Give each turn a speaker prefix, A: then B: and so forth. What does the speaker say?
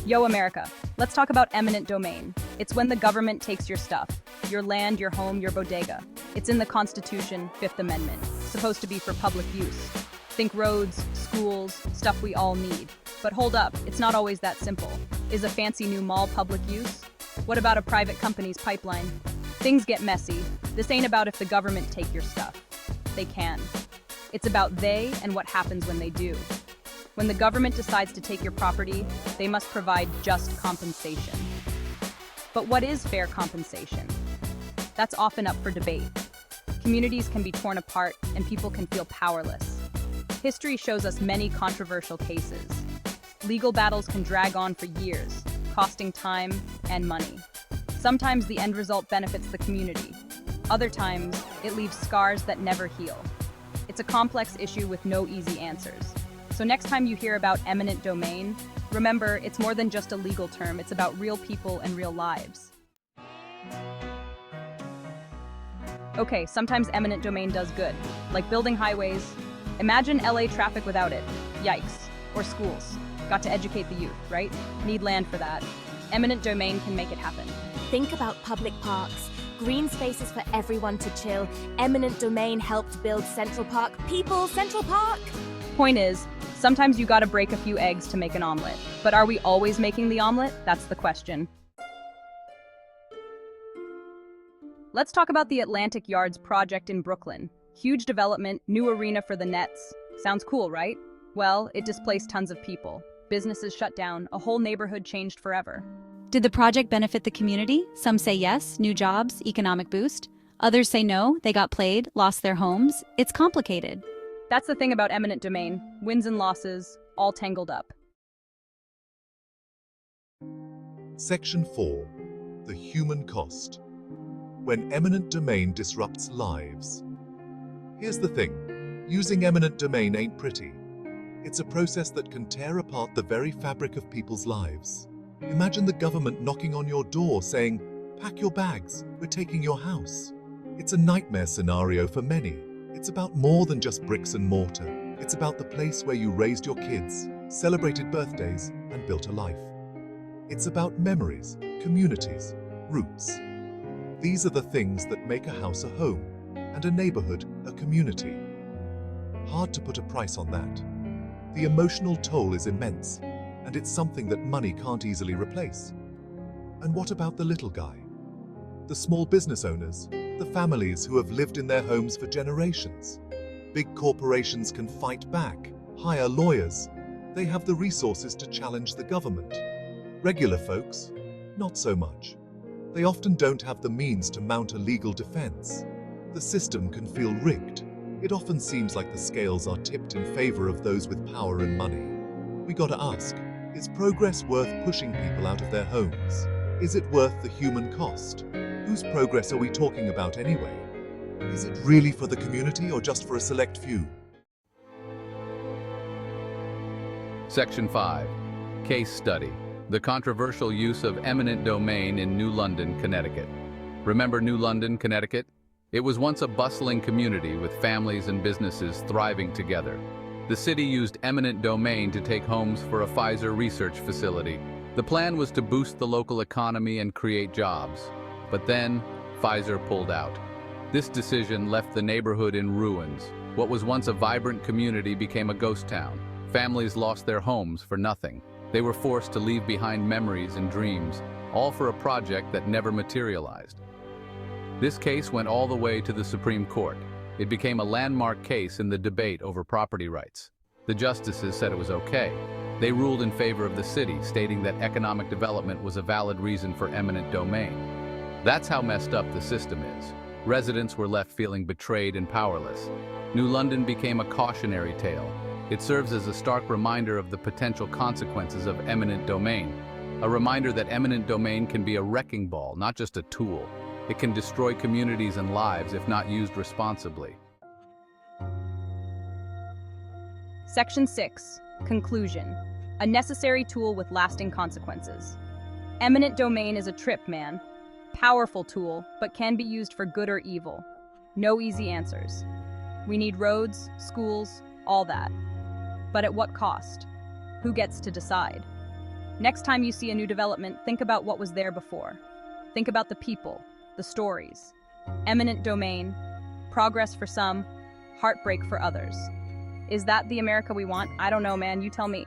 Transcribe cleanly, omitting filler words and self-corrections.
A: Yo, America, let's talk about eminent domain. It's when the government takes your stuff, your land, your home, your bodega. It's in the Constitution, Fifth Amendment, supposed to be for public use. Think roads, schools, stuff we all need. But hold up, it's not always that simple. Is a fancy new mall public use? What about a private company's pipeline? Things get messy. This ain't about if the government take your stuff. They can. It's about they and what happens when they do. When the government decides to take your property, they must provide just compensation. But what is fair compensation? That's often up for debate. Communities can be torn apart and people can feel powerless. History shows us many controversial cases. Legal battles can drag on for years, costing time and money. Sometimes the end result benefits the community. Other times, it leaves scars that never heal. It's a complex issue with no easy answers. So next time you hear about eminent domain, remember, it's more than just a legal term. It's about real people and real lives. Okay, sometimes eminent domain does good, like building highways. Imagine LA traffic without it. Yikes. Or schools. Got to educate the youth, right? Need land for that. Eminent domain can make it happen.
B: Think about public parks, green spaces for everyone to chill. Eminent domain helped build Central Park. People, Central Park!
A: Point is, sometimes you gotta break a few eggs to make an omelet. But are we always making the omelet? That's the question. Let's talk about the Atlantic Yards project in Brooklyn. Huge development, new arena for the Nets. Sounds cool, right? Well, it displaced tons of people. Businesses shut down, a whole neighborhood changed forever.
C: Did the project benefit the community? Some say yes, new jobs, economic boost. Others say no, they got played, lost their homes. It's complicated.
A: That's the thing about eminent domain. Wins and losses, all tangled up.
D: Section 4. The human cost. When eminent domain disrupts lives. Here's the thing. Using eminent domain ain't pretty. It's a process that can tear apart the very fabric of people's lives. Imagine the government knocking on your door saying, "Pack your bags, we're taking your house." It's a nightmare scenario for many. It's about more than just bricks and mortar. It's about the place where you raised your kids, celebrated birthdays, and built a life. It's about memories, communities, roots. These are the things that make a house a home, and a neighborhood a community. Hard to put a price on that. The emotional toll is immense, and it's something that money can't easily replace. And what about the little guy? The small business owners, the families who have lived in their homes for generations. Big corporations can fight back, hire lawyers. They have the resources to challenge the government. Regular folks, not so much. They often don't have the means to mount a legal defense. The system can feel rigged. It often seems like the scales are tipped in favor of those with power and money. We gotta ask, is progress worth pushing people out of their homes? Is it worth the human cost? Whose progress are we talking about anyway? Is it really for the community or just for a select few?
E: Section 5. Case Study. The controversial use of eminent domain in New London, Connecticut. Remember New London, Connecticut? It was once a bustling community with families and businesses thriving together. The city used eminent domain to take homes for a Pfizer research facility. The plan was to boost the local economy and create jobs. But then, Pfizer pulled out. This decision left the neighborhood in ruins. What was once a vibrant community became a ghost town. Families lost their homes for nothing. They were forced to leave behind memories and dreams, all for a project that never materialized. This case went all the way to the Supreme Court. It became a landmark case in the debate over property rights. The justices said it was okay. They ruled in favor of the city, stating that economic development was a valid reason for eminent domain. That's how messed up the system is. Residents were left feeling betrayed and powerless. New London became a cautionary tale. It serves as a stark reminder of the potential consequences of eminent domain. A reminder that eminent domain can be a wrecking ball, not just a tool. It can destroy communities and lives if not used responsibly.
A: Section 6. Conclusion. A necessary tool with lasting consequences. Eminent domain is a trip, man. Powerful tool, but can be used for good or evil. No easy answers. We need roads, schools, all that. But at what cost? Who gets to decide? Next time you see a new development, think about what was there before. Think about the people, the stories. Eminent domain, progress for some, heartbreak for others. Is that the America we want? I don't know, man. You tell me.